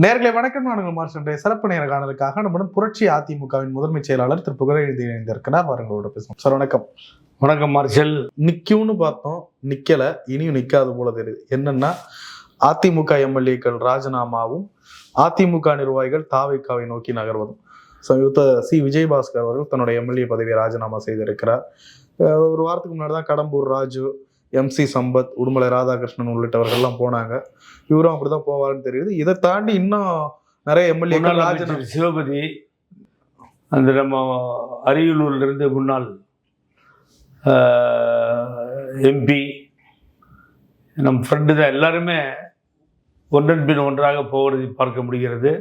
நேர்களை வணக்கம். நான் மார்ச் சிறப்பு நேர காணலுக்காக நம்முடன் புரட்சி அதிமுகவின் முதன்மை செயலாளர் திரு புகழேந்தி இணைந்திருக்கிறார். அவர்களோட பேசுவோம். சார் வணக்கம். வணக்கம் மார்ஷல். நிக்கும்னு பார்த்தோம், நிக்கல, இனியும் நிக்காது போல தெரியுது. என்னன்னா, அதிமுக எம்எல்ஏக்கள் ராஜினாமாவும் அதிமுக நிர்வாகிகள் தாவேக்காவை நோக்கி நகர்வதும். சமீபத்த விஜயபாஸ்கர் அவர்கள் தன்னுடைய எம்எல்ஏ பதவியை ராஜினாமா செய்திருக்கிறார். ஒரு வாரத்துக்கு முன்னாடி தான் கடம்பூர் ராஜு, MC சம்பத், உடுமலை ராதாகிருஷ்ணன் உள்ளிட்டவர்கள்லாம் போனாங்க. இவரும் அப்படிதான் போவாருன்னு தெரியுது. இதை தாண்டி இன்னும் நிறைய எம்எல்ஏ சிவபதி, அந்த நம்ம அரியலூர்ல இருந்து முன்னாள் MP, நம் ஃப்ரெண்டு தான். எல்லாருமே ஒன்றன் பின் ஒன்றாக போவதை பார்க்க முடிகிறது.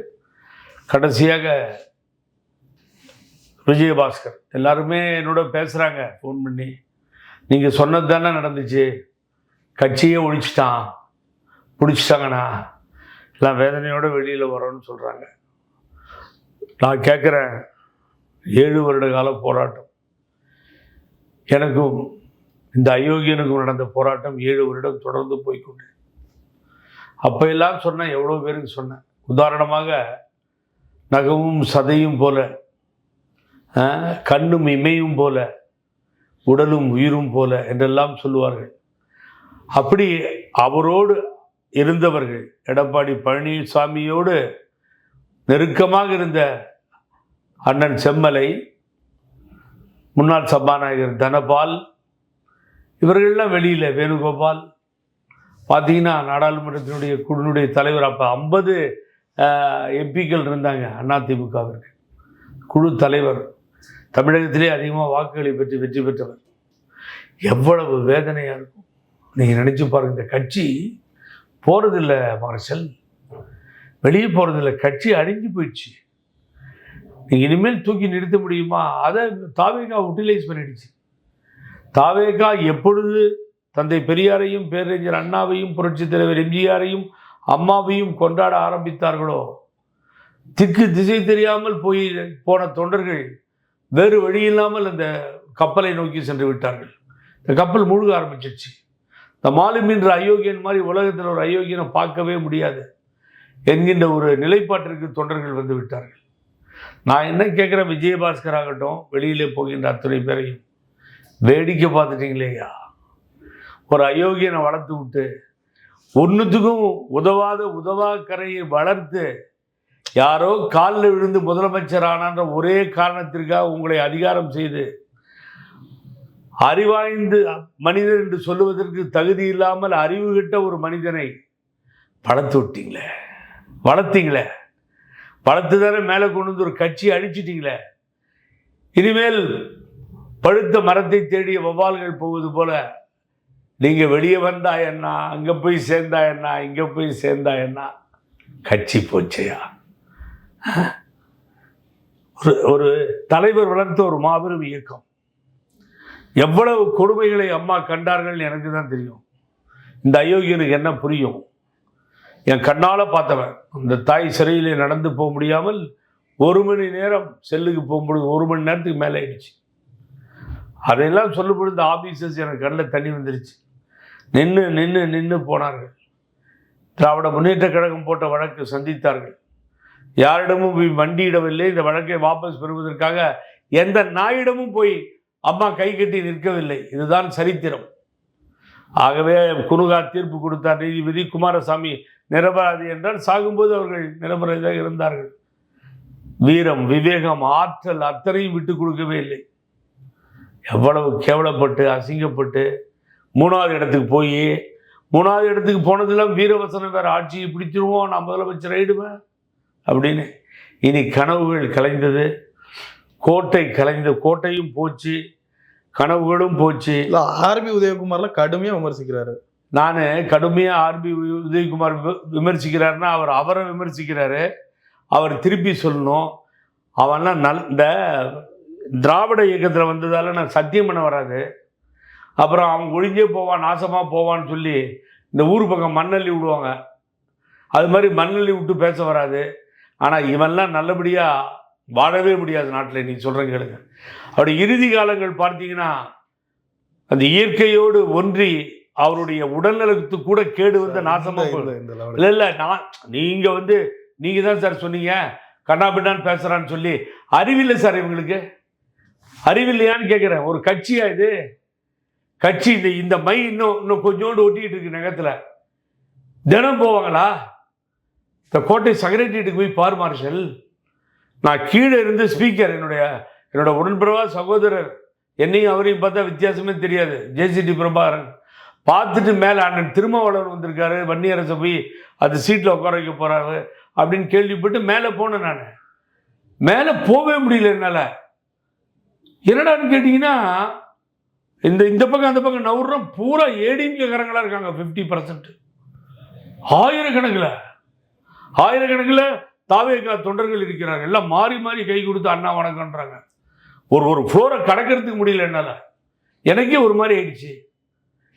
கடைசியாக விஜயபாஸ்கர் எல்லாருமே என்னோட பேசுகிறாங்க ஃபோன் பண்ணி, நீங்கள் சொன்னது தானே நடந்துச்சு, கட்சியே ஒழிச்சிட்டான், பிடிச்சிட்டாங்கண்ணா, எல்லாம் வேதனையோடு வெளியில் வரோன்னு சொல்கிறாங்க. நான் கேட்குறேன், 7 வருட கால போராட்டம், எனக்கும் இந்த அயோக்கியனுக்கும் நடந்த போராட்டம் 7 வருடம் தொடர்ந்து போய்கொண்டு. அப்போ எல்லாம் சொன்னேன், எவ்வளோ பேருக்கு சொன்னேன். உதாரணமாக, நகமும் சதையும் போல, கண்ணும் இமையும் போல, உடலும் உயிரும் போல என்றெல்லாம் சொல்லுவார்கள். அப்படி அவரோடு இருந்தவர்கள், எடப்பாடி பழனிசாமியோடு நெருக்கமாக இருந்த அண்ணன் செம்மலை, முன்னாள் சபாநாயகர் தனபால், இவர்கள்லாம் வெளியில், வேணுகோபால் பார்த்தீங்கன்னா நாடாளுமன்றத்தினுடைய குழுனுடைய தலைவர். அப்போ 50 MPக்கள் இருந்தாங்க அதிமுகவிற்கு. குழு தலைவர், தமிழகத்திலே அதிகமாக வாக்குகளை பெற்று வெற்றி பெற்றவர். எவ்வளவு வேதனையாக இருக்கும் நீங்கள் நினச்சி பாருங்கள். இந்த கட்சி போகிறதில்ல மார்ஷல், வெளியே போகிறதில்ல, கட்சி அழிஞ்சு போயிடுச்சு. நீங்கள் இனிமேல் தூக்கி நிறுத்த முடியுமா? அதை தாவேகா யூட்டிலைஸ் பண்ணிடுச்சு. தாவேகா எப்பொழுது தந்தை பெரியாரையும், பேரறிஞர் அண்ணாவையும், புரட்சித் தலைவர் MGRையும், அம்மாவையும் கொண்டாட ஆரம்பித்தார்களோ, திக்கு திசை தெரியாமல் போன தொண்டர்கள் வேறு வழி இல்லாமல் அந்த கப்பலை நோக்கி சென்று விட்டார்கள். இந்த கப்பல் முழுக ஆரம்பிச்சிருச்சு. இந்த மாலும் என்ற அயோக்கியன் மாதிரி உலகத்தில் ஒரு அயோக்கியனை பார்க்கவே முடியாது என்கின்ற ஒரு நிலைப்பாட்டிற்கு தொண்டர்கள் வந்து விட்டார்கள். நான் என்ன கேட்குறேன், விஜயபாஸ்கர் ஆகட்டும், வெளியிலே போகின்ற அத்தனை பேரையும் வேடிக்கை பார்த்துட்டீங்களேயா. ஒரு அயோக்கியனை வளர்த்து விட்டு, ஒன்றுத்துக்கும் உதவா கரையை வளர்த்து, யாரோ காலில் விழுந்து முதலமைச்சர் ஆனான்ற ஒரே காரணத்திற்காக உங்களை அதிகாரம் செய்து, அறிவாய்ந்து மனிதன் என்று சொல்லுவதற்கு தகுதி இல்லாமல் அறிவு கிட்ட ஒரு மனிதனை வளர்த்தீங்களே, வளர்த்து தானே மேலே கொண்டு வந்து ஒரு கட்சியை அழிச்சிட்டீங்களே. இனிமேல் பழுத்த மரத்தை தேடிய வௌவால்கள் போவது போல, நீங்கள் வெளியே வந்தா என்ன, அங்கே போய் சேர்ந்தா என்ன, இங்கே போய் சேர்ந்தா என்ன, கட்சி போச்சையா. ஒரு தலைவர் வளர்த்த ஒரு மாபெரும் இயக்கம். எவ்வளவு கொடுமைகளை அம்மா கண்டார்கள் எனக்கு தான் தெரியும். இந்த அயோக்கியனுக்கு என்ன புரியும்? என் கண்ணால் பார்த்தவன். இந்த தாய் சிறையிலே நடந்து போக முடியாமல் 1 மணி நேரம் செல்லுக்கு போகும்பொழுது 1 மணி நேரத்துக்கு மேலே ஆயிடுச்சு. அதையெல்லாம் சொல்லும்பொழுது இந்த ஆபீசர்ஸ் எனக்கு கண்ணில் தண்ணி வந்துருச்சு. நின்று போனார்கள். திராவிட முன்னேற்ற கழகம் போட்ட வழக்கு சந்தித்தார்கள். யாரிடமும் போய் மண்டியிடவில்லை. இந்த வழக்கை வாபஸ் பெறுவதற்காக எந்த நாயிடமும் போய் அம்மா கை கட்டி நிற்கவில்லை. இதுதான் சரித்திரம். ஆகவே குனுகா தீர்ப்பு கொடுத்தார் நீதிபதி. குமாரசாமி நிரபராதி என்றால், சாகும்போது அவர்கள் நிரபராதியாக இருந்தார்கள். வீரம், விவேகம், ஆற்றல் அத்தனையும் விட்டு கொடுக்கவே இல்லை. எவ்வளவு கேவலப்பட்டு அசிங்கப்பட்டு 3வது இடத்துக்கு போய், 3வது இடத்துக்கு போனதெல்லாம் வீரவசனம் வேறு, ஆட்சியை பிடிச்சிருவோம், நான் முதலமைச்சர் ஆயிடுவேன் அப்படின்னு. இனி கனவுகள் கலைந்தது, கோட்டையும் போச்சு, கனவுகளும் போச்சு. RB உதயகுமார்லாம் கடுமையாக விமர்சிக்கிறாரு. நான் கடுமையாக RB உதயகுமார் விமர்சிக்கிறாருன்னா அவரை விமர்சிக்கிறாரு. அவர் திருப்பி சொல்லணும், அவன்லாம் இந்த திராவிட இயக்கத்தில் வந்ததால் நான் சத்தியம் பண்ண வராது, அப்புறம் அவன் ஒழிஞ்சே போவான், நாசமாக போவான்னு சொல்லி இந்த ஊர் பக்கம் மண்ணள்ளி விடுவாங்க. அது மாதிரி மண்ணள்ளி விட்டு பேச வராது. ஆனால் இவன்லாம் நல்லபடியாக வாழவே முடியாது நாட்டில். நீங்கள் சொல்கிறேன் கேளுங்க. அவருடைய இறுதி காலங்கள் பார்த்தீங்கன்னா, அந்த இயற்கையோடு ஒன்றி அவருடைய உடல்நலத்துக்கு கூட கேடு வந்து நாசமாக இல்லை. நான் நீங்கள் நீங்கள் தான் சார் சொன்னீங்க கண்ணாபின்னான்னு பேசுகிறான்னு சொல்லி. அறிவில்லை சார் இவங்களுக்கு, அறிவில்லையான்னு கேட்குறேன். ஒரு கட்சியா இது? கட்சி இந்த மை இன்னும் கொஞ்சோண்டு ஒட்டிக்கிட்டு இருக்கு நகத்தில். தினம் போவாங்களா? இந்த கோட்டை செக்ரட்டரியேட்டுக்கு போய் பார் மார்ஷல். நான் கீழே இருந்து ஸ்பீக்கர், என்னோட உடன்பிறவா சகோதரர், என்னையும் அவரையும் பார்த்தா வித்தியாசமே தெரியாது, ஜேசிடி பிரபாகரன். பார்த்துட்டு மேலே அண்ணன் திருமாவளவன் வந்திருக்காரு, வன்னியரசை போய் அது சீட்டில் உட்கார வைக்க போகிறாரு அப்படின்னு கேள்விப்பட்டு மேலே போனேன். நான் மேலே போகவே முடியல என்னால். என்னடான்னு கேட்டிங்கன்னா, இந்த பக்கம் அந்த பக்கம் நவுறோம், பூரா ஏடிஎம்கேக்காரங்களாக இருக்காங்க. 50% ஆயிரக்கணக்கில் தாவேகா தொண்டர்கள் இருக்கிறாங்க. எல்லாம் மாறி மாறி கை கொடுத்து அண்ணா வணக்கம்ன்றாங்க. ஒரு ஃப்ளோரை கடக்கிறதுக்கு முடியல என்னால். எனக்கே ஒரு மாதிரி ஆயிடுச்சு,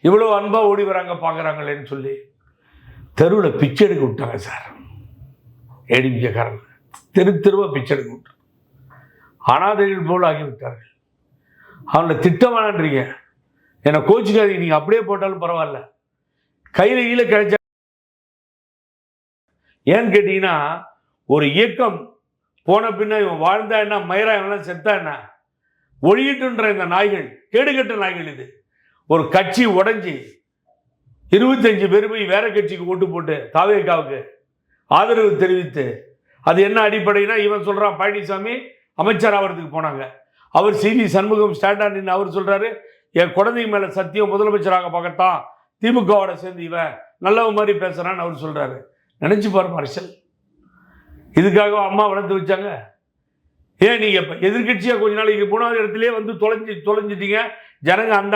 இவ்வளோ அன்பாக ஓடி வராங்க பார்க்குறாங்களேன்னு சொல்லி. தெருவில் பிச்சை எடுக்க விட்டாங்க சார் ஏடிஎம்கேக்காரங்க. தெருவாக பிச்சை எடுக்க விட்டாங்க. அனாதைகள் போல் ஆகிவிட்டார்கள். அவனை திட்டமானன்றீங்க, என்னை கோச்சுக்காதீங்க, நீங்கள் அப்படியே போட்டாலும் பரவாயில்ல, கையில் கீழே கிடைச்சா. ஏன்னு கேட்டீங்கன்னா, ஒரு இயக்கம் போன பின்ன இவன் வாழ்ந்தா என்ன, மயிரா இவன் செத்தா என்ன, ஒழியிட்டுன்ற இந்த நாய்கள், கேடுகட்ட நாய்கள். இது ஒரு கட்சி உடைஞ்சி 25 பேர் போய் வேற கட்சிக்கு ஓட்டு போட்டு தாவேகாவுக்கு ஆதரவு தெரிவித்து, அது என்ன அடிப்படைனா, இவன் சொல்றான் பழனிசாமி அமைச்சர் ஆகிறதுக்கு போனாங்க. அவர் சிவி சண்முகம் ஸ்டாண்டா நின்று அவர் சொல்றாரு, என் குழந்தை மேல சத்தியம் முதலமைச்சராக பார்க்கத்தான் திமுகவோட சேர்ந்து இவன் நல்லவ மாதிரி பேசுறான்னு அவர் சொல்றாரு. நினைச்சு பாரு மார்ஷல், இதுக்காக அம்மா வளர்த்து வச்சாங்க. ஏன் நீங்க எதிர்கட்சியா கொஞ்ச நாளைக்கு 3வது இடத்துலயே வந்து தொலைஞ்சிட்டீங்க. ஜனங்க அந்த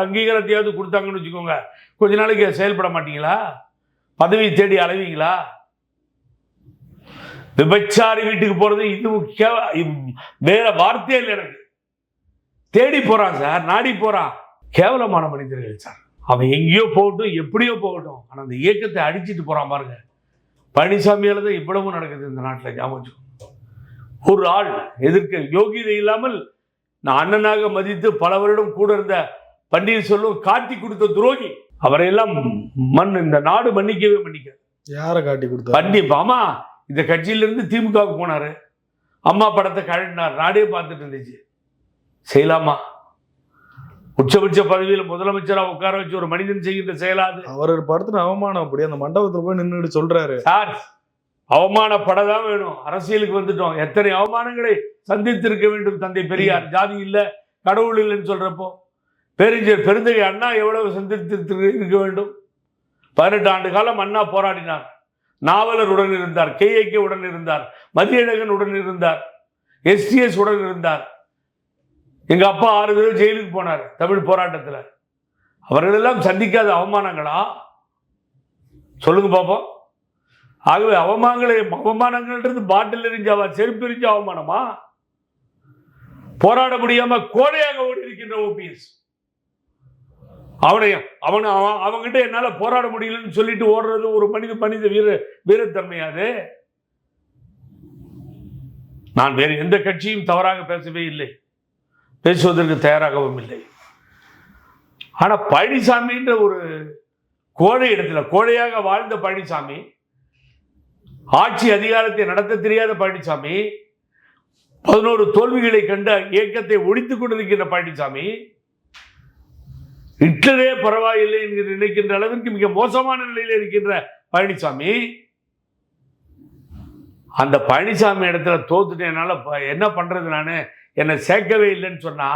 அங்கீகாரத்தையாவது கொடுத்தாங்கன்னு வச்சுக்கோங்க, கொஞ்ச நாளைக்கு செயல்பட மாட்டீங்களா? பதவி தேடி அலைவீங்களா? விபச்சாரி வீட்டுக்கு போறது இது வேற வார்த்தையே இல்லை எனக்கு. தேடி போறான் சார், நாடி போறான். கேவலமான மனிதர்கள் சார். அவன் எங்கேயோ போகட்டும், எப்படியோ போகட்டும், ஆனா அந்த இயக்கத்தை அடிச்சுட்டு போறான் பாருங்க. பழனிசாமியால தான் இவ்வளவும் நடக்குது இந்த நாட்டில். ஞாபகம், ஒரு ஆள் எதிர்க்க யோகிதை இல்லாமல் நான் அண்ணனாக மதித்து பல வருடம் கூட இருந்த பன்னீர்செல்வம் காட்டி கொடுத்த துரோகி. அவரையெல்லாம் இந்த நாடு மன்னிக்கவே மன்னிக்க. யாரை காட்டி கொடுத்த? ஆமா, இந்த கட்சியிலிருந்து திமுகவுக்கு போனாரு, அம்மா படத்தை கழட்டினார், நாடே பார்த்துட்டு இருந்துச்சு. செய்யலாமா? உச்சபட்ச பதவியில் முதலமைச்சராக உட்கார வச்சு ஒரு மனிதன் செய்கின்ற செயலாது. அவர் படத்துல அவமானம், அப்படி அந்த மண்டபத்தில் போய் நின்றுட்டு சொல்றாரு, சார் அவமானப்படதான் வேணும். அரசியலுக்கு வந்துட்டோம், எத்தனை அவமானங்களை சந்தித்திருக்க வேண்டும் தந்தை பெரியார். ஜாதி இல்லை கடவுள் இல்லைன்னு சொல்றப்போ பேரறிஞர் பெருந்தகை அண்ணா எவ்வளவு சந்தித்து இருக்க வேண்டும். 18 ஆண்டு காலம் அண்ணா போராடினார். நாவலர் உடன் இருந்தார், KAK உடன் இருந்தார், மதியழகன் உடன் இருந்தார், STS உடன் இருந்தார். எங்க அப்பா 6 தடவை ஜெயிலுக்கு போனார் தமிழ் போராட்டத்தில். அவர்களெல்லாம் சந்திக்காத அவமானங்களா? சொல்லுங்க பாப்போம். ஆகவே அவமானங்கள்ன்றது பாட்டில் எரிஞ்சாவா, செருப்பு எரிஞ்ச அவமானமா? போராட முடியாம கோடையாக ஓடி இருக்கின்ற OPS அவங்கிட்ட என்னால போராட முடியலன்னு சொல்லிட்டு ஓடுறது ஒரு மனித வீரத்தன்மையாது. நான் வேறு எந்த கட்சியும் தவறாக பேசவே இல்லை, பேசுவதற்கு தயாராகவும் இல்லை. ஆனா பழனிசாமின்ற ஒரு கோழை இடத்துல, கோழையாக வாழ்ந்த பழனிசாமி, ஆட்சி அதிகாரத்தை நடத்த தெரியாத பழனிசாமி, 11 தோல்விகளை கண்ட இயக்கத்தை ஒழித்துக் கொண்டிருக்கின்ற பழனிசாமி, ஹிட்லரே பரவாயில்லை என்று நினைக்கின்ற அளவிற்கு மிக மோசமான நிலையில் இருக்கின்ற பழனிசாமி, அந்த பழனிசாமி இடத்துல தோத்துட்டேன், என்னால என்ன பண்றது, நானு என்னை சேர்க்கவே இல்லைன்னு சொன்னா,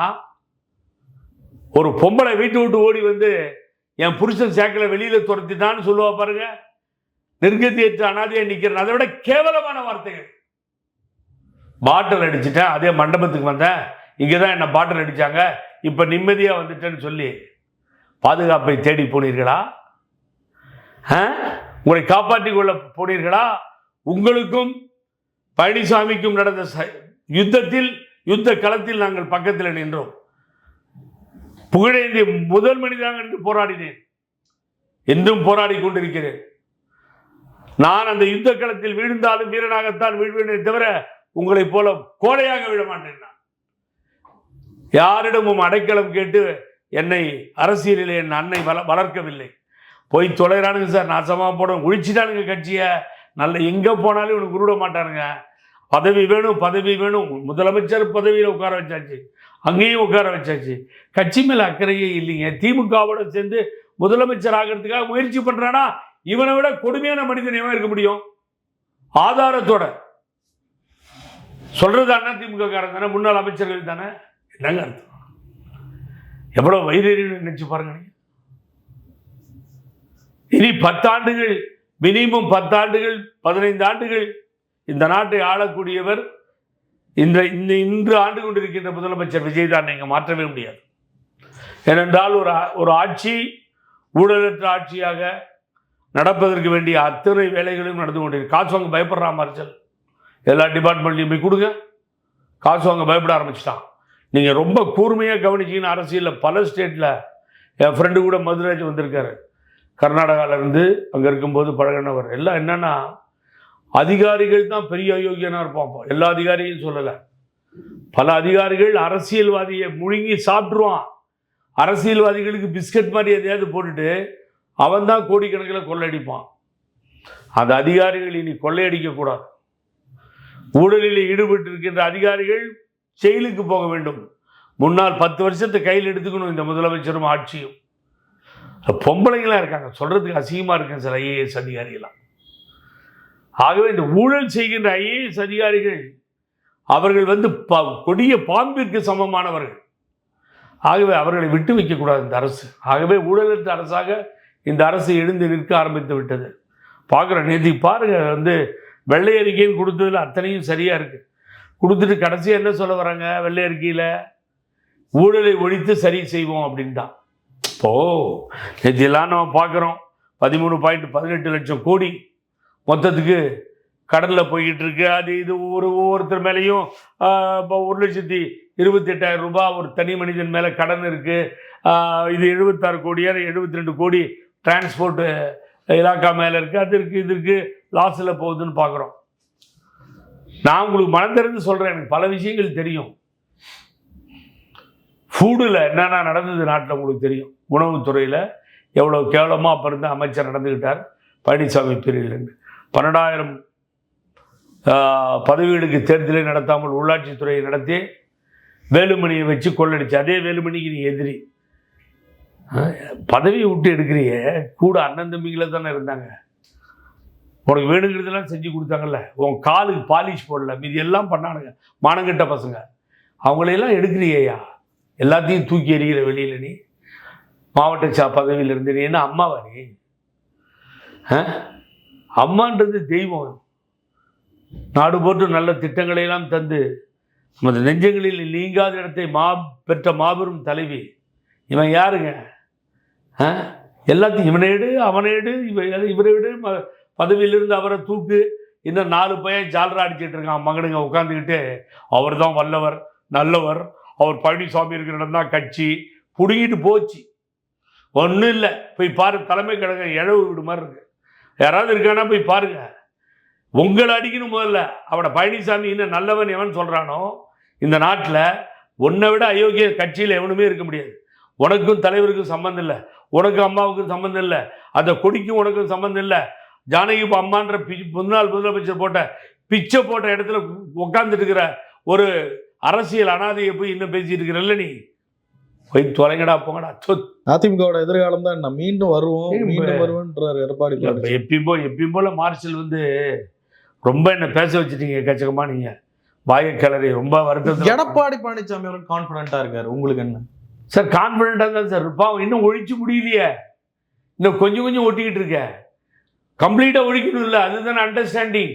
ஒரு பொம்பளை வீட்டு விட்டு ஓடி வந்து என் புருஷன் சேர்க்கல வெளியில துரத்திட்டான்னு சொல்லுவா பாருங்க. நிர்கதியற்ற அனாதையை நிக்கிறேன். அதை விட கேவலமான வார்த்தைகள். பாட்டில் அடிச்சுட்டேன், அதே மண்டபத்துக்கு வந்தேன், இங்கதான் என்ன பாட்டில் அடிச்சாங்க, இப்ப நிம்மதியா வந்துட்டேன்னு சொல்லி பாதுகாப்பை தேடி போனீர்களா? உங்களை காப்பாற்றிக் கொள்ள போனீர்களா? உங்களுக்கும் பழனிசாமிக்கும் நடந்த யுத்த களத்தில் நாங்கள் பக்கத்தில் நின்றோம். புகழேந்தி முதல் மனிதனாக என்று போராடினேன், என்றும் போராடி கொண்டிருக்கிறேன். நான் அந்த யுத்த களத்தில் வீழ்ந்தாலும் வீரனாகத்தான் வீழ்வேனே தவிர உங்களை போல கோடையாக விட மாட்டேன். நான் யாரிடமும் அடைக்கலம் கேட்டு என்னை அரசியலில் என் அன்னை வளர்க்கவில்லை. போய் தொலைறானுங்க சார், நாசமா போட ஒழிச்சிட்டானுங்க கட்சியை, நல்ல எங்கே போனாலும் இவனுக்கு உருட மாட்டானுங்க. பதவி வேணும் பதவி வேணும், முதலமைச்சர் பதவியில் உட்கார வச்சாச்சு, அங்கேயும் உட்கார வச்சாச்சு. கட்சி மேலே அக்கறையே இல்லைங்க. திமுகவோட சேர்ந்து முதலமைச்சர் ஆகிறதுக்காக முயற்சி பண்ணுறானா இவனை விட கொடுமையான மனிதன் எவன் இருக்க முடியும்? ஆதாரத்தோட சொல்றது அதிமுக காரன் தானே, முன்னாள் அமைச்சர்கள் தானே. என்னங்க அர்த்தம்? எவ்வளவு வைரறின்னு நினைச்சு பாருங்க. இனி 10 ஆண்டுகள், மினிமம் 10 ஆண்டுகள் 15 ஆண்டுகள் இந்த நாட்டை ஆளக்கூடியவர் இன்று ஆண்டு கொண்டிருக்கின்ற முதலமைச்சர் விஜய் தான். நீங்க மாற்றவே முடியாது. ஏனென்றால் ஒரு ஆட்சி ஊழலற்ற ஆட்சியாக நடப்பதற்கு வேண்டிய அத்தனை வேலைகளும் நடந்து கொண்டிருக்கு. காசு வாங்க பயப்படுற மார்ச்சல் எல்லா டிபார்ட்மெண்ட்லையும் போய் கொடுங்க, காசு வாங்க பயப்பட ஆரம்பிச்சிட்டான். நீங்கள் ரொம்ப கூர்மையாக கவனிச்சிங்கன்னா அரசியலில் பல ஸ்டேட்டில், என் ஃப்ரெண்டு கூட மதுராஜ் வந்திருக்காரு, கர்நாடகாவிலேருந்து, அங்கே இருக்கும்போது பழகினவர். எல்லாம் என்னென்னா அதிகாரிகள் தான் பெரிய அயோக்கியனாக இருப்பான். எல்லா அதிகாரியும் சொல்லலை, பல அதிகாரிகள் அரசியல்வாதியை முழுங்கி சாப்பிட்ருவான். அரசியல்வாதிகளுக்கு பிஸ்கட் மாதிரி எதையாவது போட்டுட்டு அவன் தான் கோடிக்கணக்கில் கொள்ளையடிப்பான். அந்த அதிகாரிகள் இனி கொள்ளையடிக்கக்கூடாது. ஊழலில் ஈடுபட்டு இருக்கின்ற அதிகாரிகள் செயலுக்கு போக வேண்டும். முன்னால் 10 வருஷத்தை கையில் எடுத்துக்கணும் இந்த முதலமைச்சரும் ஆட்சியும். பொம்பளைங்களாம் இருக்காங்க, சொல்றதுக்கு அசிங்கமாக இருக்கேன் சில ஐஏஎஸ் அதிகாரிகளாம். ஆகவே இந்த ஊழல் செய்கின்ற ஐஏஎஸ் அதிகாரிகள் அவர்கள் கொடிய பாம்பிற்கு சமமானவர்கள். ஆகவே அவர்களை விட்டு வைக்கக்கூடாது இந்த அரசு. ஆகவே ஊழலற்ற அரசாக இந்த அரசு எழுந்து நிற்க ஆரம்பித்து விட்டது. பார்க்குற நேதி பாருங்க, வெள்ளை அறிக்கைன்னு கொடுத்ததில் அத்தனையும் சரியாக இருக்குது. கொடுத்துட்டு கடைசியாக என்ன சொல்ல வராங்க வெள்ளை அறிக்கையில்? ஊழலை ஒழித்து சரி செய்வோம் அப்படின்னு தான். இப்போது இதெல்லாம் நம்ம பார்க்குறோம். 13.18 லட்சம் கோடி மொத்தத்துக்கு கடலில் போய்கிட்டு இருக்கு. அது இது ஒவ்வொருத்தர் மேலேயும் இப்போ 1,28,000 ரூபாய் ஒரு தனி மனிதன் மேலே கடன் இருக்குது. இது 76 கோடியா 72 கோடி டிரான்ஸ்போர்ட்டு இலாக்கா மேலே இருக்குது. அது இருக்குது, இது இருக்குது, லாஸில் போகுதுன்னு பார்க்குறோம். நான் உங்களுக்கு மனம் திறந்து சொல்கிறேன், எனக்கு பல விஷயங்கள் தெரியும். ஃபுட்டில் என்னென்ன நடந்தது நாட்டில் உங்களுக்கு தெரியும். உணவுத்துறையில் எவ்வளோ கேவலமாக அப்போ இருந்து அமைச்சர் நடந்துக்கிட்டார் பழனிசாமி பீரியட்லேருந்து. 12,000 பதவிகளுக்கு தேர்தலை நடத்தாமல் உள்ளாட்சித்துறையை நடத்தி வேலுமணியை வச்சு கொள்ளடிச்சு. அதே வேலுமணிக்கு நீ எதிரி. பதவியை விட்டு எடுக்கிறிய கூட அண்ணன் தம்பிகளை தானே இருந்தாங்க. உனக்கு வேணுங்கிறதெல்லாம் செஞ்சு கொடுத்தாங்கல்ல. உன் காலுக்கு பாலிஷ் போடல, மீதி எல்லாம் பண்ணானுங்க மானங்கிட்ட பசங்க. அவங்களையெல்லாம் எடுக்கிறியா? எல்லாத்தையும் தூக்கி எறிகிற வெளியில் நீ மாவட்ட பதவியில் இருந்து. நீ என்ன அம்மாவா? நீ அம்மான்றது தெய்வம். நாடு போட்டு நல்ல திட்டங்களையெல்லாம் தந்து நமது நெஞ்சங்களில் நீங்காத இடத்தை பெற்ற மாபெரும் தலைவி. இவன் யாருங்க? எல்லாத்தையும் இவனை எடு, அவனை எடு, இவரை விடு, பதவியிலிருந்து அவரை தூக்கு. இன்னும் 4 பையன் ஜாலரா அடிச்சிட்டு இருக்கான் மகனுங்க உட்காந்துக்கிட்டு. அவர் தான் வல்லவர், நல்லவர், அவர் பழனிசாமி இருக்கிற இடம் தான் கட்சி. பிடுங்கிட்டு போச்சு. ஒன்றும் இல்லை, போய் பாரு. தலைமை கழகம் இழவு வீடு மாதிரி இருக்கு. யாராவது இருக்கானா போய் பாருங்க. உங்களை அடிக்கணும் முதல்ல. அவனை பழனிசாமி இன்னும் நல்லவன் எவன் சொல்கிறானோ இந்த நாட்டில் உன்னை விட அயோக்கிய கட்சியில் எவனுமே இருக்க முடியாது. உனக்கும் தலைவருக்கும் சம்மந்தம் இல்லை, உனக்கும் அம்மாவுக்கும் சம்மந்தம் இல்லை, அந்த கொடிக்கும் உனக்கும் சம்மந்தம் இல்லை. ஜானகி அம்மான்ற முன்னாள் முதலமைச்சர் பிச்சை போட்ட இடத்துல உட்காந்துட்டு இருக்கிற ஒரு அரசியல் அனாதையை போய் இன்னும் பேசிட்டு இருக்கிறல்ல. நீ போய் தொலைங்கடா, போங்கடா. அதிமுகவோட எதிர்காலம் தான் நான் மீண்டும் வருவேன்றார் எடப்பாடி. எப்பயும் போல மார்ஷல் ரொம்ப என்ன பேச வச்சுட்டீங்க எக்கச்சக்கமா. நீங்க வாய கிளறி ரொம்ப வருத்தம். எடப்பாடி பழனிசாமி அவர்கள் கான்பிடண்டா இருக்காரு. உங்களுக்கு என்ன சார்? கான்பிடண்டா தான் சார் இருப்பான். இன்னும் ஒழிச்சு முடியலையே, இன்னும் கொஞ்சம் கொஞ்சம் ஒட்டிக்கிட்டு இருக்க. கம்ப்ளீட்டா ஒழிக்கணும் இல்லை, அதுதானே அண்டர்ஸ்டாண்டிங்.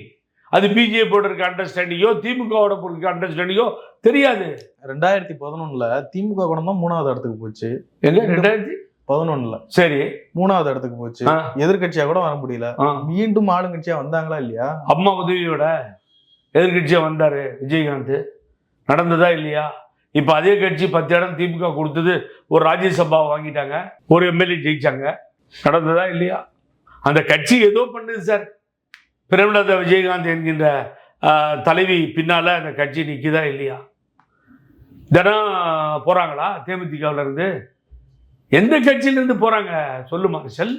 அது பிஜேபியோட இருக்க அண்டர்ஸ்டாண்டிங்கோ திமுகவோட இருக்க அண்டர்ஸ்டாண்டிங்கோ தெரியாது. 2011 திமுக கூட தான் 3வது இடத்துக்கு போச்சு. எங்க 2011 சரி 3வது இடத்துக்கு போச்சு. எதிர்கட்சியா கூட வர முடியல. மீண்டும் ஆளுங்கட்சியா வந்தாங்களா இல்லையா? அம்மா உதவியோட எதிர்கட்சியா வந்தாரு விஜயகாந்த். நடந்ததா இல்லையா? இப்ப அதே கட்சி 10 இடம் திமுக கொடுத்தது, ஒரு ராஜ்யசபா வாங்கிட்டாங்க, ஒரு எம்எல்ஏ ஜெயிச்சாங்க. நடந்ததா இல்லையா? அந்த கட்சி ஏதோ பண்ணுது சார். பிரேமலதா விஜயகாந்த் என்கின்ற தலைவி பின்னால அந்த கட்சி நிற்குதா இல்லையா? தினம் போறாங்களா தேமுதிகவில் இருந்து? எந்த கட்சியிலிருந்து போறாங்க சொல்லு மார்ஷல்?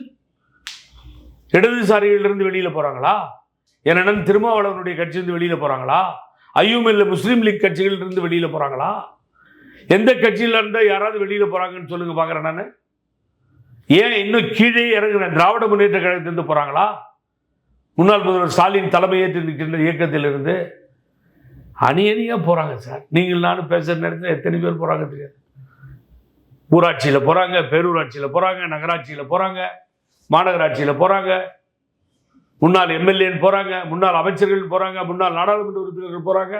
இடதுசாரிகளிலிருந்து வெளியில போறாங்களா? என் அண்ணன் திருமாவளவனுடைய கட்சியிலிருந்து வெளியில போறாங்களா? ஐயுமில்ல முஸ்லீம் லீக் கட்சிகள் இருந்து வெளியில போறாங்களா? எந்த கட்சியில இருந்தா யாராவது வெளியில போறாங்கன்னு சொல்லுங்க பாக்குறேன் நான். ஏன் இன்னும் கீழே இறங்குற திராவிட முன்னேற்ற கழகத்திலிருந்து போறாங்களா? முன்னாள் முதல்வர் ஸ்டாலின் தலைமையேற்று நிற்கின்ற இயக்கத்திலிருந்து அணி அணியா போறாங்க சார். நீங்கள் நானும் பேசுற நேரத்தில் எத்தனை பேர் போறாங்க தெரியாது. ஊராட்சியில போறாங்க, பேரூராட்சியில போறாங்க, நகராட்சியில போறாங்க, மாநகராட்சியில போறாங்க, முன்னாள் எம்எல்ஏன்னு போறாங்க, முன்னாள் அமைச்சர்கள் போறாங்க, முன்னாள் நாடாளுமன்ற உறுப்பினர்கள் போறாங்க.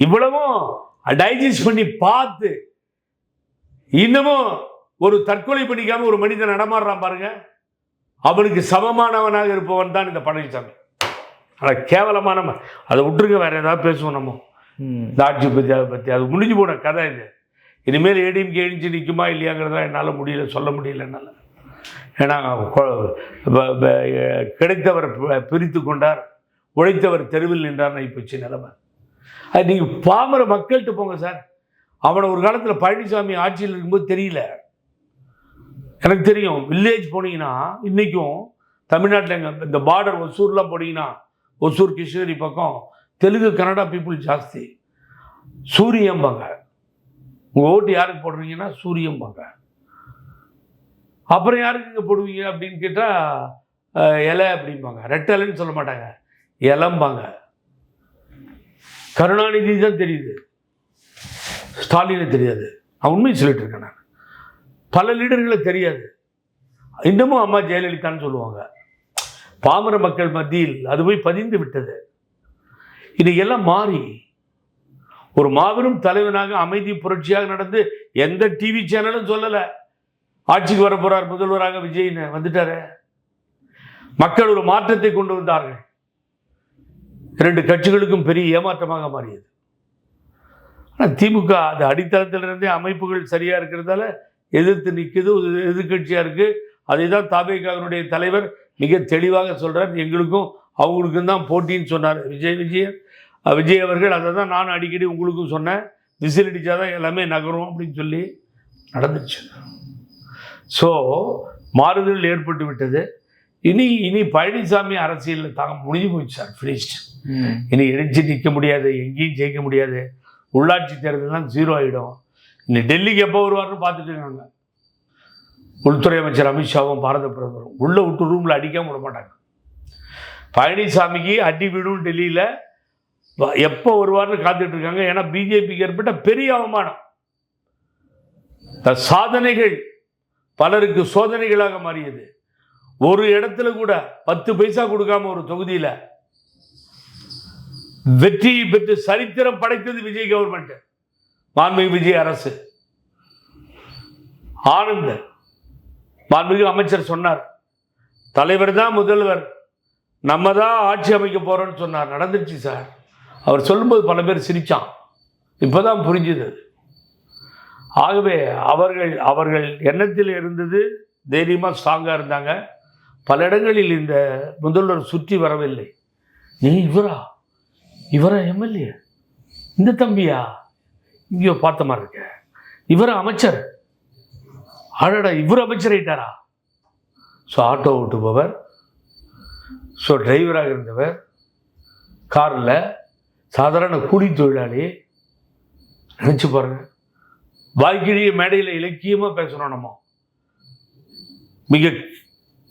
இவ்வளவும் டைஜஸ்ட் பண்ணி பார்த்து இன்னமும் ஒரு தற்கொலை பண்ணிக்காம ஒரு மனிதன் நடமாடுறான் பாருங்க. அவனுக்கு சமமானவனாக இருப்பவன் தான் இந்த பழனிசாமி. ஆனால் கேவலமான அதை விட்டுருங்க, வேற ஏதாவது பேசுவோம் நம்ம. இந்த ஆட்சி பற்றி அதை பற்றி அது முடிஞ்சு போன கதை இது. இனிமேல் ஏடிஎம்கே எழுந்து நிற்குமா இல்லையாங்கிறதா என்னால் முடியல, சொல்ல முடியல என்னால். ஏன்னா கிடைத்தவர் பிரித்து கொண்டார், உழைத்தவர் தெருவில் நின்றார் இப்போச்சு நிலைமை. அது நீங்கள் பாமர மக்கள்கிட்ட போங்க சார். அவனை ஒரு காலத்தில் பழனிசாமி ஆட்சியில் இருக்கும்போது தெரியல, எனக்கு தெரியும். வில்லேஜ் போனீங்கன்னா இன்றைக்கும் தமிழ்நாட்டில் எங்கள் இந்த பார்டர் ஒசூர்லாம் போனீங்கன்னா, ஒசூர் கிருஷ்ணகிரி பக்கம் தெலுங்கு கன்னடா பீப்புள் ஜாஸ்தி. சூரியம்பாங்க. உங்கள் ஓட்டு யாருக்கு போடுறீங்கன்னா சூரியம்பாங்க. அப்புறம் யாருக்கு இங்கே போடுவீங்க அப்படின்னு கேட்டால் இலை அப்படிம்பாங்க. ரெட்டலைன்னு சொல்ல மாட்டாங்க, இலம்பாங்க. கருணாநிதி தான் தெரியுது, ஸ்டாலினை தெரியாது. நான் உண்மையை சொல்லிட்டு இருக்கேன். நான் பல லீடர்களை தெரியாது. இன்னமும் அம்மா ஜெயலலிதான்னு சொல்லுவாங்க. பாமர மக்கள் மத்தியில் அது போய் பதிந்து விட்டது. இன்னைக்கெல்லாம் மாறி ஒரு மாபெரும் தலைவனாக அமைதி புரட்சியாக நடந்து எந்த டிவி சேனலும் சொல்லலை ஆட்சிக்கு வர போறார் முதல்வராக விஜய்னு வந்துட்டாரு. மக்கள் ஒரு மாற்றத்தை கொண்டு வந்தார்கள். இரண்டு கட்சிகளுக்கும் பெரிய ஏமாற்றமாக மாறியது. ஆனால் திமுக அது அடித்தளத்திலிருந்தே அமைப்புகள் சரியா இருக்கிறதால எதிர்த்து நிற்குது, எதிர்கட்சியா இருக்கு. அதை தான் தாவேகாவினுடைய தலைவர் மிக தெளிவாக சொல்றார். எங்களுக்கும் அவங்களுக்கும் தான் போட்டின்னு சொன்னார் விஜய் அவர்கள். அதை தான் நான் அடிக்கடி உங்களுக்கும் சொன்னேன், விசில் அடிச்சாதான் எல்லாமே நகரும் அப்படின்னு சொல்லி நடந்துச்சு. ஸோ மாறுதல் ஏற்பட்டு விட்டது. இனி பழனிசாமி அரசியலில் தாங்க முடிஞ்சு போச்சு சார், ஃபினிஷ்ட். இனி எழுச்சி நிற்க முடியாது, எங்கேயும் ஜெயிக்க முடியாது. உள்ளாட்சி தேர்தல்லாம் 0 ஆகிடும். இன்னும் டெல்லிக்கு எப்போ வருவார்னு பார்த்துட்டு இருக்காங்க. உள்துறை அமைச்சர் அமித்ஷாவும் பாரத பிரதமரும் உள்ள விட்டு ரூமில் அடிக்காம விட மாட்டாங்க. பழனிசாமிக்கு அடி விடும் டெல்லியில் எப்போ வருவார்னு காத்துட்டு இருக்காங்க. ஏன்னா பிஜேபிக்கு ஏற்பட்ட பெரிய அவமானம், இந்த சாதனைகள் பலருக்கு சோதனைகளாக மாறியது. ஒரு இடத்துல கூட 10 பைசா கொடுக்காம ஒரு தொகுதியில் வெற்றி பெற்று சரித்திரம் படைத்தது விஜய் கவர்மெண்ட், மாண்புமிகு விஜய் அரசு. ஆனந்த மாண்புமிகு அமைச்சர் சொன்னார், தலைவர் தான் முதல்வர், நம்ம தான் ஆட்சி அமைக்க போறோம்னு சொன்னார். நடந்துச்சு சார். அவர் சொல்லும்போது பல பேர் சிரிச்சான், இப்போதான் புரிஞ்சுது. ஆகவே அவர்கள் எண்ணத்தில் இருந்தது தைரியமாக ஸ்ட்ராங்காக இருந்தாங்க. பல இடங்களில் இந்த முதல்வர் சுற்றி வரவில்லை. நீ இவரா எம்எல்ஏ, இந்த தம்பியா இங்கேயோ பார்த்த மாதிரி இருக்க, இவர அமைச்சர், அடடா இவர் அமைச்சர் ஆயிட்டாரா. ஸோ ஆட்டோ ஓட்டுபவர், ஸோ டிரைவராக இருந்தவர், காரில் சாதாரண கூலி தொழிலாளி. நினச்சி பாருங்க, வாய்க்கிழிய மேடையில் இலக்கியமாக பேசுகிறோம். நம்ம மிக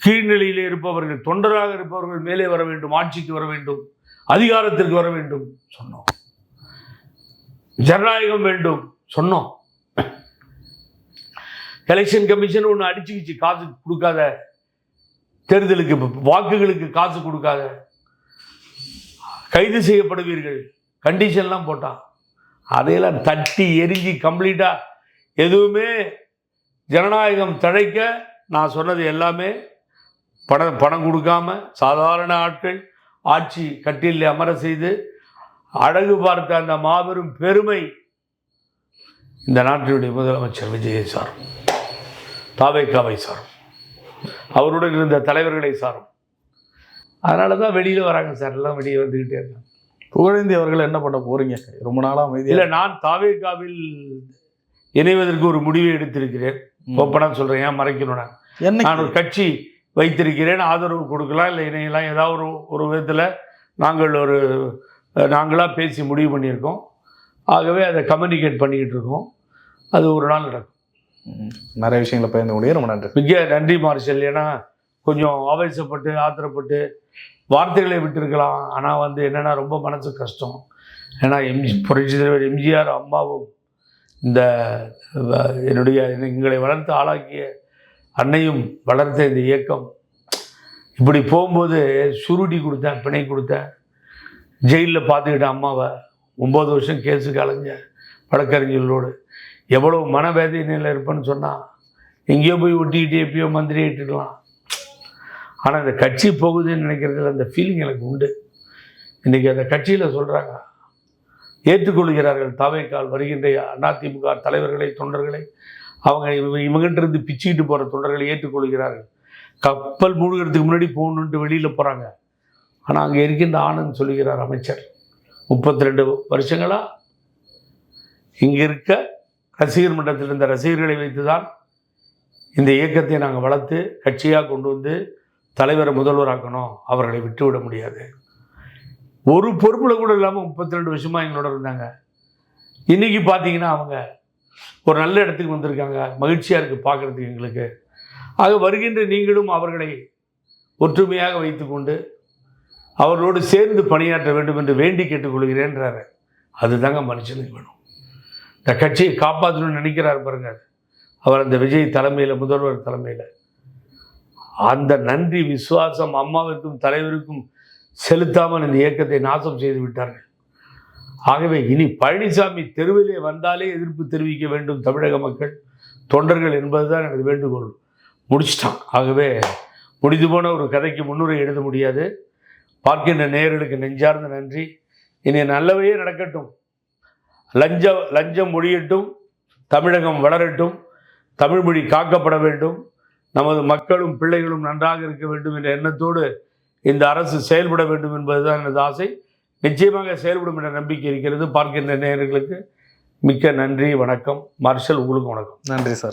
கீழ்நிலையில் இருப்பவர்கள், தொண்டராக இருப்பவர்கள் மேலே வர வேண்டும், ஆட்சிக்கு வர வேண்டும், அதிகாரத்திற்கு வர வேண்டும் சொன்னோம். ஜனநாயகம் வேண்டும் சொன்னோம். எலெக்ஷன் கமிஷன் ஒன்று அடிச்சுக்கிச்சு, காசு கொடுக்காத, தேர்தலுக்கு வாக்குகளுக்கு காசு கொடுக்காத, கைது செய்யப்படுவீர்கள், கண்டிஷன்லாம் போட்டான். அதையெல்லாம் தட்டி எரிஞ்சு கம்ப்ளீட்டா எதுவுமே ஜனநாயகம் தழைக்க நான் சொன்னது எல்லாமே பணம் கொடுக்காம சாதாரண ஆட்கள் ஆட்சி கட்டிலில் அமர செய்து அழகு பார்த்த அந்த மாபெரும் பெருமை இந்த நாட்டினுடைய முதலமைச்சர் விஜயை சாரும், தாவேகாவை சாரும், அவருடன் இருந்த தலைவர்களை சாரும். அதனால தான் வெளியில் வராங்க சார், எல்லாம் வெளியே வந்துக்கிட்டே இருக்காங்க. புகழேந்தி அவர்கள் என்ன பண்ண போறீங்க? ரொம்ப நாளா அமைதியா. இல்லை, நான் தாவேகாவில் இணைவதற்கு ஒரு முடிவை எடுத்திருக்கிறேன். ஓப்பனாக சொல்கிறேன், ஏன் மறைக்கணும்? நான் ஒரு கட்சி வைத்திருக்கிறேன், ஆதரவு கொடுக்கலாம், இல்லை இணையெல்லாம் ஏதாவது ஒரு விதத்தில் நாங்களாக பேசி முடிவு பண்ணியிருக்கோம். ஆகவே அதை கம்யூனிகேட் பண்ணிக்கிட்டு இருக்கோம். அது ஒரு நாள் நடக்கும். நிறைய விஷயங்களை பகிர்ந்து முடிய ரொம்ப நன்றி. மிக நன்றி மார்ஷல். ஏன்னா கொஞ்சம் ஆவேசப்பட்டு ஆத்திரப்பட்டு வார்த்தைகளை விட்டுருக்கலாம். ஆனால் என்னென்னா ரொம்ப மனசு கஷ்டம். ஏன்னா புரட்சி தலைவர் எம்ஜிஆர் அம்மாவும் இந்த எங்களை வளர்த்து ஆளாக்கிய அன்னையும் வளர்த்த இந்த இயக்கம் இப்படி போகும்போது சுருட்டி கொடுத்தேன், பிணை கொடுத்தேன், ஜெயிலில் பார்த்துக்கிட்டேன் அம்மாவை. 9 வருஷம் கேஸுக்கு அலைஞ்ச வழக்கறிஞர்களோடு எவ்வளோ மனவேதனையில் இருப்பேன்னு சொன்னால் எங்கேயோ போய் ஒட்டிக்கிட்டு எப்பயோ மந்திரி ஆகிட்டுருக்கலாம். ஆனால் இந்த கட்சி போகுதுன்னு நினைக்கிறதுல அந்த ஃபீலிங் எனக்கு உண்டு. இன்றைக்கி அந்த கட்சியில் சொல்கிறாங்க, ஏற்றுக்கொள்கிறார்கள் தாவேக்கால் வருகின்ற அதிமுக தலைவர்களை, தொண்டர்களை, அவங்க இவங்கிட்டிருந்து பிச்சுக்கிட்டு போகிற தொண்டர்களை ஏற்றுக்கொள்கிறார்கள். கப்பல் மூழ்கிறதுக்கு முன்னாடி போகணுன்ட்டு வெளியில் போகிறாங்க. ஆனால் அங்கே இருக்கின்ற ஆனந்த் சொல்லுகிறார் அமைச்சர், 32 வருஷங்களாக இங்கே இருக்க ரசிகர் மன்றத்தில் இருந்த ரசிகர்களை வைத்து தான் இந்த இயக்கத்தை நாங்கள் வளர்த்து கட்சியாக கொண்டு வந்து தலைவரை முதல்வராக்கணும். அவர்களை விட்டுவிட முடியாது. ஒரு பொறுப்பில் கூட இல்லாமல் 32 வருஷமாக எங்களோட இருந்தாங்க. இன்றைக்கி பார்த்தீங்கன்னா அவங்க ஒரு நல்ல இடத்துக்கு வந்திருக்காங்க. மகிழ்ச்சியாக இருக்குது பார்க்குறதுக்கு எங்களுக்கு. ஆக வருகின்ற நீங்களும் அவர்களை ஒற்றுமையாக வைத்துக்கொண்டு அவர்களோடு சேர்ந்து பணியாற்ற வேண்டும் என்று வேண்டி கேட்டுக்கொள்கிறேன்றாரு. அதுதாங்க மனுஷனுக்கு வேணும். இந்த கட்சியை காப்பாற்றணும்னு நினைக்கிறார் பாருங்க, அவர் அந்த விஜய் தலைமையில், முதல்வர் தலைமையில் அந்த நன்றி விசுவாசம் அம்மாவிற்கும் தலைவருக்கும் செலுத்தாமல் இந்த இயக்கத்தை நாசம் செய்து விட்டார்கள். ஆகவே இனி பழனிசாமி தெருவிலே வந்தாலே எதிர்ப்பு தெரிவிக்க வேண்டும் தமிழக மக்கள், தொண்டர்கள் என்பதுதான் எனது வேண்டுகோள். முடிச்சிட்டான். ஆகவே முடிந்து போன ஒரு கதைக்கு முன்னுரை எழுத முடியாது. பார்க்கின்ற நேயர்களுக்கு நெஞ்சார்ந்த நன்றி. இனி நல்லவையே நடக்கட்டும். லஞ்சம் ஒழியட்டும், தமிழகம் வளரட்டும், தமிழ்மொழி காக்கப்பட வேண்டும், நமது மக்களும் பிள்ளைகளும் நன்றாக இருக்க வேண்டும் என்ற எண்ணத்தோடு இந்த அரசு செயல்பட வேண்டும் என்பதுதான் எனது ஆசை. நிச்சயமாக செயல்படும் என்ற நம்பிக்கை இருக்கிறது. பார்க்கின்ற நேயர்களுக்கு மிக்க நன்றி, வணக்கம். மார்ஷல், உங்களுக்கு வணக்கம். நன்றி சார்.